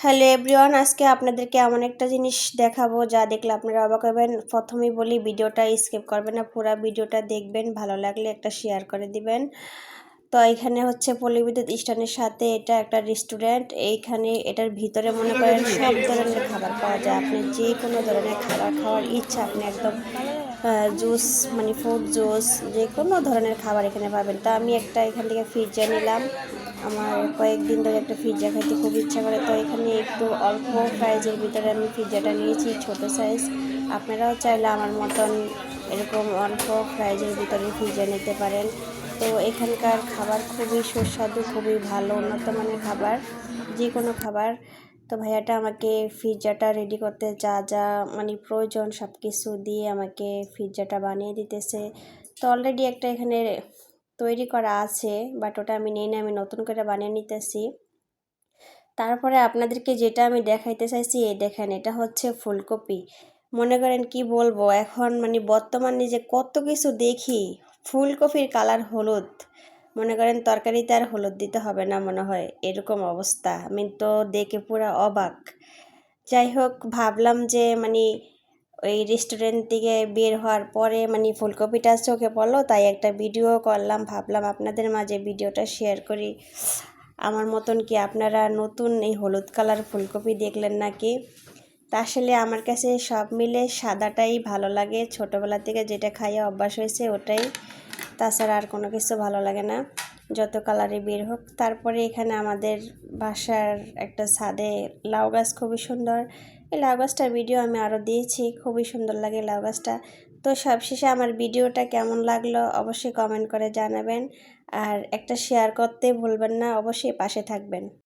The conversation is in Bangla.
হ্যালো এভরিওয়ান, আজকে আপনাদেরকে এমন একটা জিনিস দেখাবো যা দেখলে আপনারা অবাক হবেন। প্রথমেই বলি, ভিডিওটা স্কিপ করবেন না, পুরো ভিডিওটা দেখবেন, ভালো লাগলে একটা শেয়ার করে দিবেন। তো এখানে হচ্ছে পল্লী বিদ্যুৎ স্ট্যান্ডের সাথে এটা একটা রেস্টুরেন্ট। এইখানে এটার ভিতরে মনে করেন সব ধরনের খাবার পাওয়া যায়। আপনি যে কোনো ধরনের খাবার খাওয়ার ইচ্ছা, আপনি একদম জুস মানে ফ্রুট জুস যে কোনো ধরনের খাবার এখানে পাবেন। তো আমি একটা এখান থেকে পিৎজা নিলাম। আমার কয়েকদিন ধরে একটা পিৎজা খেতে খুব ইচ্ছা করে, তো এখানে একটু অল্প প্রাইজের ভিতরে আমি পিৎজাটা নিয়েছি, ছোট সাইজ। আপনারাও চাইলে আমার মতন এরকম অল্প প্রাইজের ভিতরে পিৎজা নিতে পারেন। তো এখানকার খাবার খুবই সুস্বাদু, খুবই ভালো, উন্নত মানের খাবার, যে কোনো খাবার। তো ভাইয়াটা আমাকে পিৎজাটা রেডি করতে যা যা মানে প্রয়োজন সব কিছু দিয়ে আমাকে পিৎজাটা বানিয়ে দিতেছে। তো অলরেডি একটা এখানে তৈরি করা আছে, বাট ওটা আমি নিই না, আমি নতুন করে বানিয়ে নিতেছি। তারপরে আপনাদেরকে যেটা আমি দেখাইতে চাইছি, এই দেখেন, এটা হচ্ছে ফুলকপি। মনে করেন কি বলবো, এখন মানে বর্তমানে যে কত কিছু দেখি, ফুলকপির কালার হলুদ, মনে করেন তরকারিতে আর হলুদ দিতে হবে না মনে হয়, এরকম অবস্থা। আমি তো দেখে পুরো অবাক। যাই হোক, ভাবলাম যে মানে ওই রেস্টুরেন্ট থেকে বের হওয়ার পরে মানে ফুলকপিটা চোখে পড়লো, তাই একটা ভিডিও করলাম। ভাবলাম আপনাদের মাঝে ভিডিওটা শেয়ার করি। আমার মতন কি আপনারা নতুন এই হলুদ কালার ফুলকপি দেখলেন নাকি? তা আসলে আমার কাছে সব মিলে সাদাটাই ভালো লাগে, ছোটোবেলা থেকে যেটা খাইয়ে অভ্যাস হয়েছে ওটাই, তাছাড়া আর কোনো কিছু ভালো লাগে না, যত কালারে বের হোক। তারপরে এখানে আমাদের বাসার একটা ছাদে লাউ গাছ, খুবই সুন্দর। এই লাউ গাছটার ভিডিও আমি আরও দিয়েছি, খুবই সুন্দর লাগে লাউ গাছটা। তো সবশেষে আমার ভিডিওটা কেমন লাগলো অবশ্যই কমেন্ট করে জানাবেন, আর একটা শেয়ার করতে ভুলবেন না, অবশ্যই পাশে থাকবেন।